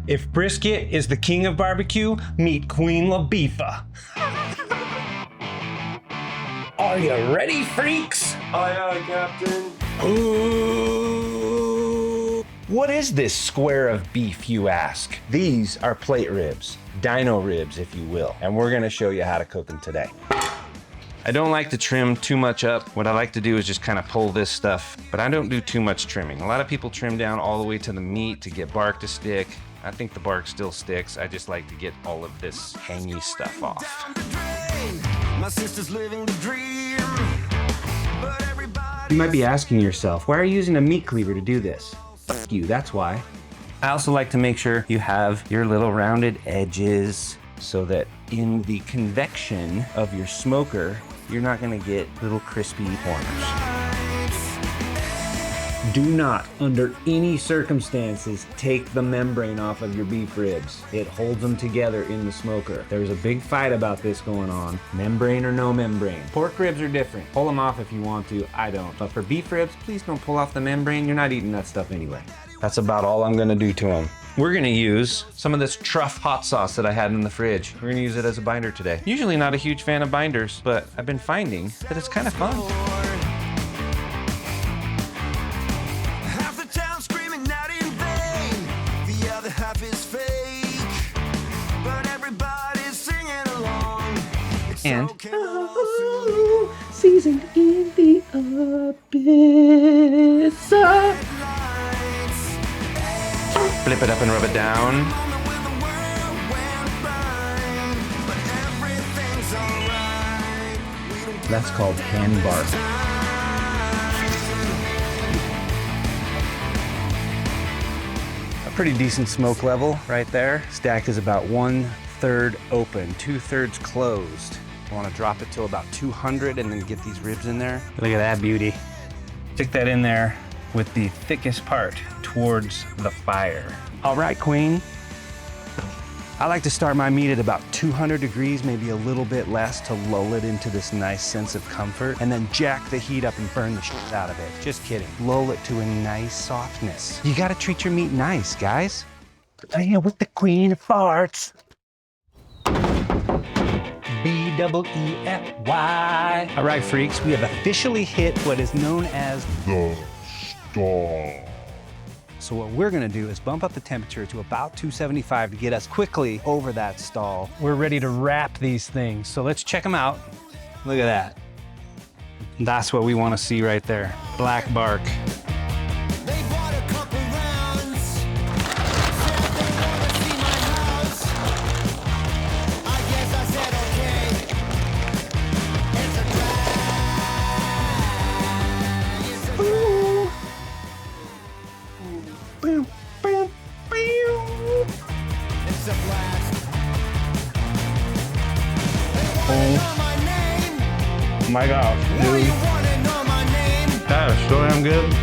If brisket is the king of barbecue, meet Queen LABEEFAH. Are you ready, freaks? Aye, aye, Captain. Ooh. What is this square of beef, you ask? These are plate ribs, Dino Ribs, if you will, and we're gonna show you how to cook them today. I don't like to trim too much up. What I like to do is just kind of pull this stuff, but I don't do too much trimming. A lot of people trim down all the way to the meat to get bark to stick. I think the bark still sticks. I just like to get all of this hangy stuff off. My sister's living the dream, but everybody... You might be asking yourself, why are you using a meat cleaver to do this? Fuck you, that's why. I also like to make sure you have your little rounded edges so that in the convection of your smoker, you're not gonna get little crispy corners. Do not, under any circumstances, take the membrane off of your beef ribs. It holds them together in the smoker. There's a big fight about this going on, membrane or no membrane. Pork ribs are different. Pull them off if you want to, I don't. But for beef ribs, please don't pull off the membrane. You're not eating that stuff anyway. That's about all I'm gonna do to them. We're gonna use some of this truff hot sauce that I had in the fridge. We're gonna use it as a binder today. Usually not a huge fan of binders, but I've been finding that it's kind of fun. And seasoned in the abyss. Flip it up and rub it down. That's called hand bark. A pretty decent smoke level right there. Stack is about 1/3 open, 2/3 closed. I want to drop it to about 200 and then get these ribs in there. Look at that beauty. Stick that in there with the thickest part towards the fire. All right, Queen. I like to start my meat at about 200 degrees, maybe a little bit less, to lull it into this nice sense of comfort, and then jack the heat up and burn the shit out of it. Just kidding. Lull it to a nice softness. You gotta treat your meat nice, guys. Yeah, with the Queen of Farts. BEEFY. All right, freaks, we have officially hit what is known as the stall. So what we're gonna do is bump up the temperature to about 275 to get us quickly over that stall. We're ready to wrap these things, so let's check them out. Look at that. That's what we wanna see right there. Black bark. Oh my gosh, dude. That is so damn good.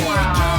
Wow.